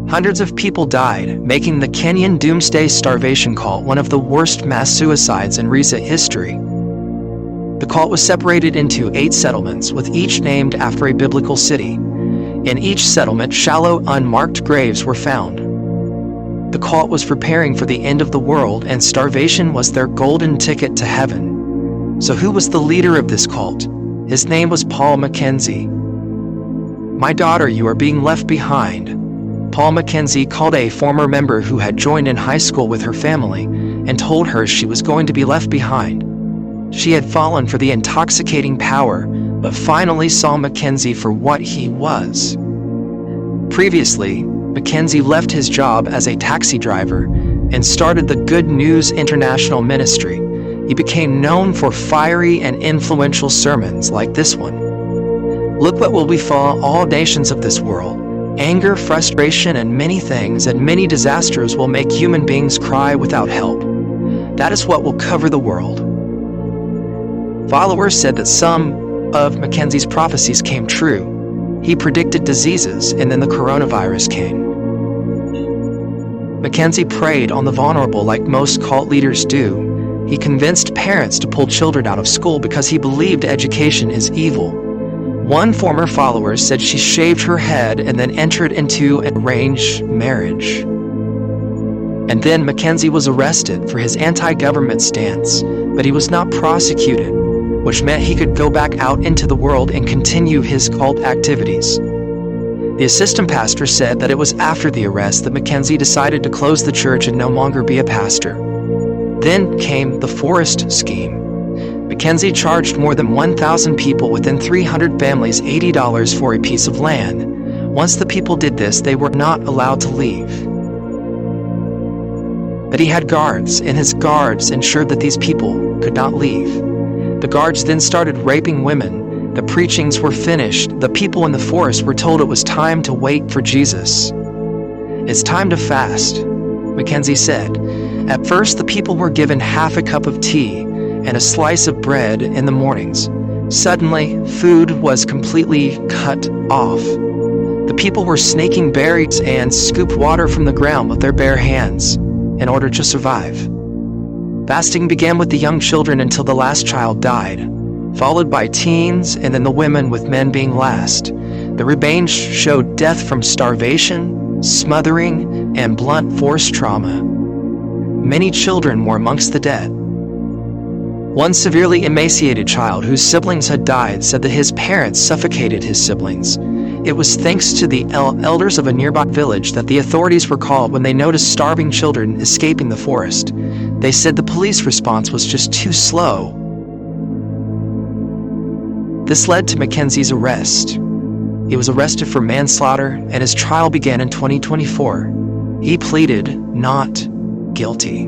Hundreds of people died, making the Kenyan Doomsday Starvation cult one of the worst mass suicides in recent history. The cult was separated into 8 settlements, with each named after a biblical city. In each settlement, shallow, unmarked graves were found. The cult was preparing for the end of the world, and starvation was their golden ticket to heaven. So who was the leader of this cult? His name was Paul Mackenzie. "My daughter, you are being left behind." Paul Mackenzie called a former member who had joined in high school with her family and told her she was going to be left behind. She had fallen for the intoxicating power, but finally saw Mackenzie for what he was. Previously, Mackenzie left his job as a taxi driver and started the Good News International Ministry. He became known for fiery and influential sermons like this one. "Look what will befall all nations of this world. Anger, frustration, and many things and many disasters will make human beings cry without help. That is what will cover the world." Followers said that some of Mackenzie's prophecies came true. He predicted diseases, and then the coronavirus came. Mackenzie preyed on the vulnerable like most cult leaders do. He convinced parents to pull children out of school because he believed education is evil. One former follower said she shaved her head and then entered into an arranged marriage. And then Mackenzie was arrested for his anti-government stance, but he was not prosecuted, which meant he could go back out into the world and continue his cult activities. The assistant pastor said that it was after the arrest that Mackenzie decided to close the church and no longer be a pastor. Then came the forest scheme. Mackenzie charged more than 1,000 people within 300 families $80 for a piece of land. Once the people did this, they were not allowed to leave. But he had guards, and his guards ensured that these people could not leave. The guards then started raping women. The preachings were finished. The people in the forest were told it was time to wait for Jesus. "It's time to fast," Mackenzie said. At first, the people were given half a cup of tea and a slice of bread in the mornings. Suddenly, food was completely cut off. The people were snaking berries and scooped water from the ground with their bare hands in order to survive. Fasting began with the young children until the last child died, followed by teens and then the women, with men being last. The remains showed death from starvation, smothering, and blunt force trauma. Many children were amongst the dead. One severely emaciated child whose siblings had died said that his parents suffocated his siblings. It was thanks to the elders of a nearby village that the authorities were called when they noticed starving children escaping the forest. They said the police response was just too slow. This led to Mackenzie's arrest. He was arrested for manslaughter, and his trial began in 2024. He pleaded not guilty.